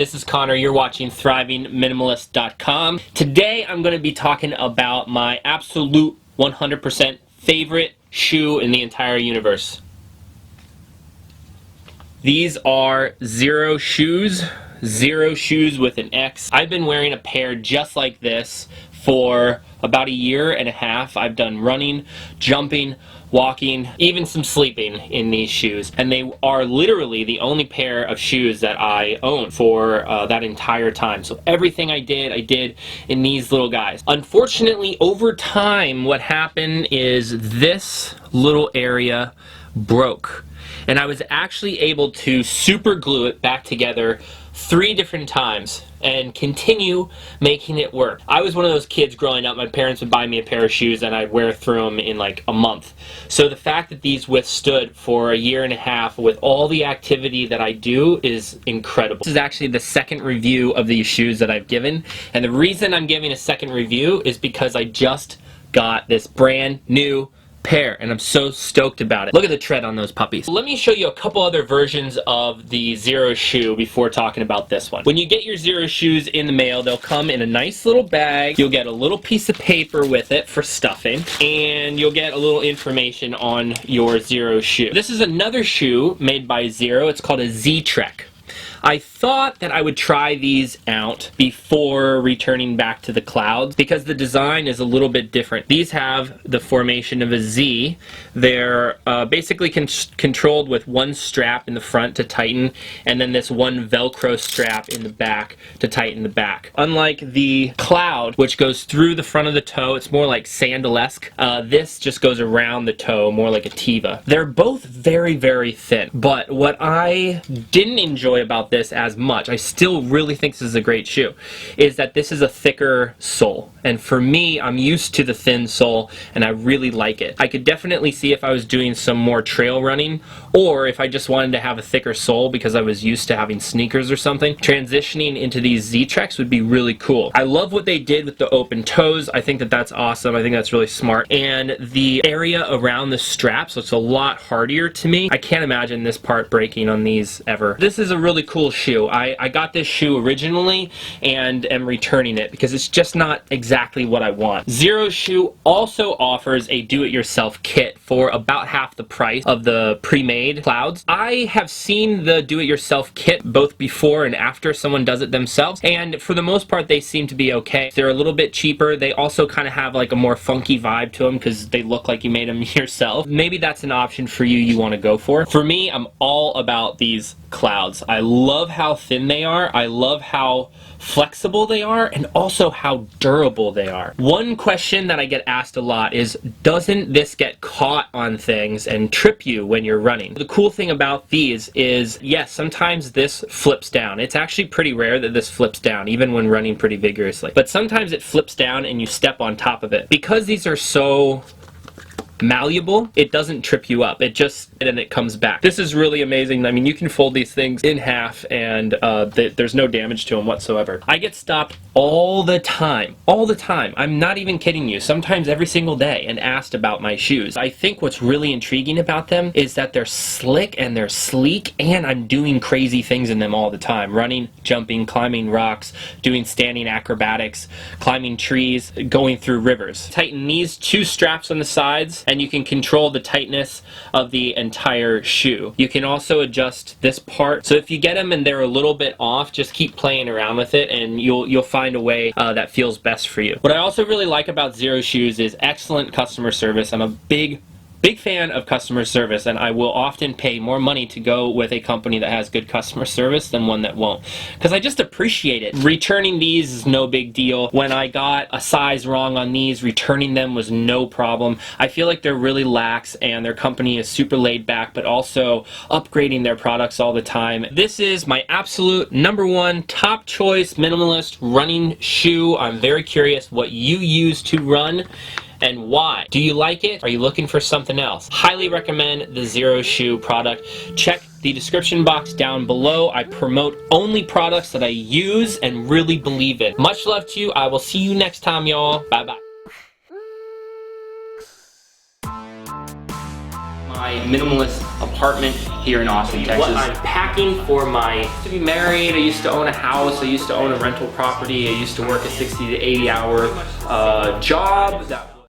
this is Connor. You're watching ThrivingMinimalist.com. Today I'm going to be talking about my absolute 100% favorite shoe in the entire universe. These are Xero Shoes. Xero Shoes with an X. I've been wearing a pair just like this for about a year and a half. I've done running, jumping, walking, even some sleeping in these shoes. And they are literally the only pair of shoes that I own for that entire time. So everything I did in these little guys. Unfortunately, over time, what happened is this little area broke. And I was actually able to super glue it back together 3 different times and continue making it work. I was one of those kids growing up, my parents would buy me a pair of shoes and I'd wear through them in like a month. So the fact that these withstood for a year and a half with all the activity that I do is incredible. This is actually the second review of these shoes that I've given, and the reason I'm giving a second review is because I just got this brand new pair and I'm so stoked about it. Look at the tread on those puppies. Let me show you a couple other versions of the Xero shoe before talking about this one. When you get your Xero shoes in the mail, they'll come in a nice little bag. You'll get a little piece of paper with it for stuffing, and you'll get a little information on your Xero shoe. This is another shoe made by Xero. It's called a Z-Trek. I thought that I would try these out before returning back to the clouds because the design is a little bit different. These have the formation of a Z. They're basically controlled with one strap in the front to tighten, and then this one Velcro strap in the back to tighten the back. Unlike the Cloud, which goes through the front of the toe, it's more like sandal-esque. This just goes around the toe, more like a Tiva. They're both very, very thin, but what I didn't enjoy about this as much, I still really think this is a great shoe, is that this is a thicker sole. And for me, I'm used to the thin sole and I really like it. I could definitely see if I was doing some more trail running, or if I just wanted to have a thicker sole because I was used to having sneakers or something, transitioning into these Z-Treks would be really cool. I love what they did with the open toes. I think that that's awesome. I think that's really smart. And the area around the straps looks a lot hardier to me. I can't imagine this part breaking on these ever. This is a really cool shoe. I got this shoe originally and am returning it because it's just not exactly what I want. Xero shoe also offers a do-it-yourself kit for about half the price of the pre-made Clouds. I have seen the do-it-yourself kit both before and after someone does it themselves, and for the most part they seem to be okay. They're a little bit cheaper. They also kind of have like a more funky vibe to them because they look like you made them yourself. Maybe that's an option for you want to go for. For me, I'm all about these Clouds. I love how thin they are. I love how flexible they are, and also how durable they are. One question that I get asked a lot is, doesn't this get caught on things and trip you when you're running? The cool thing about these is, yes, sometimes this flips down. It's actually pretty rare that this flips down, even when running pretty vigorously. But sometimes it flips down and you step on top of it. Because these are so malleable, it doesn't trip you up. It just, and it comes back. This is really amazing. I mean, you can fold these things in half and there's no damage to them whatsoever. I get stopped all the time. All the time. I'm not even kidding you. Sometimes every single day, and asked about my shoes. I think what's really intriguing about them is that they're slick and they're sleek, and I'm doing crazy things in them all the time. Running, jumping, climbing rocks, doing standing acrobatics, climbing trees, going through rivers. Tighten these 2 straps on the sides and you can control the tightness of the entire shoe. You can also adjust this part. So if you get them and they're a little bit off, just keep playing around with it and you'll find a way that feels best for you. What I also really like about Xero Shoes is excellent customer service. I'm a big fan of customer service, and I will often pay more money to go with a company that has good customer service than one that won't, because I just appreciate it. Returning these is no big deal. When I got a size wrong on these, returning them was no problem. I feel like they're really lax and their company is super laid back, but also upgrading their products all the time. This is my absolute #1 top choice minimalist running shoe. I'm very curious what you use to run and why. Do you like it? Are you looking for something else? Highly recommend the Xero shoe product. Check the description box down below. I promote only products that I use and really believe in. Much love to you. I will see you next time, y'all. Bye bye. my minimalist apartment here in Austin, Texas. What I'm packing for to be married. I used to own a house. I used to own a rental property. I used to work a 60 to 80 hour job.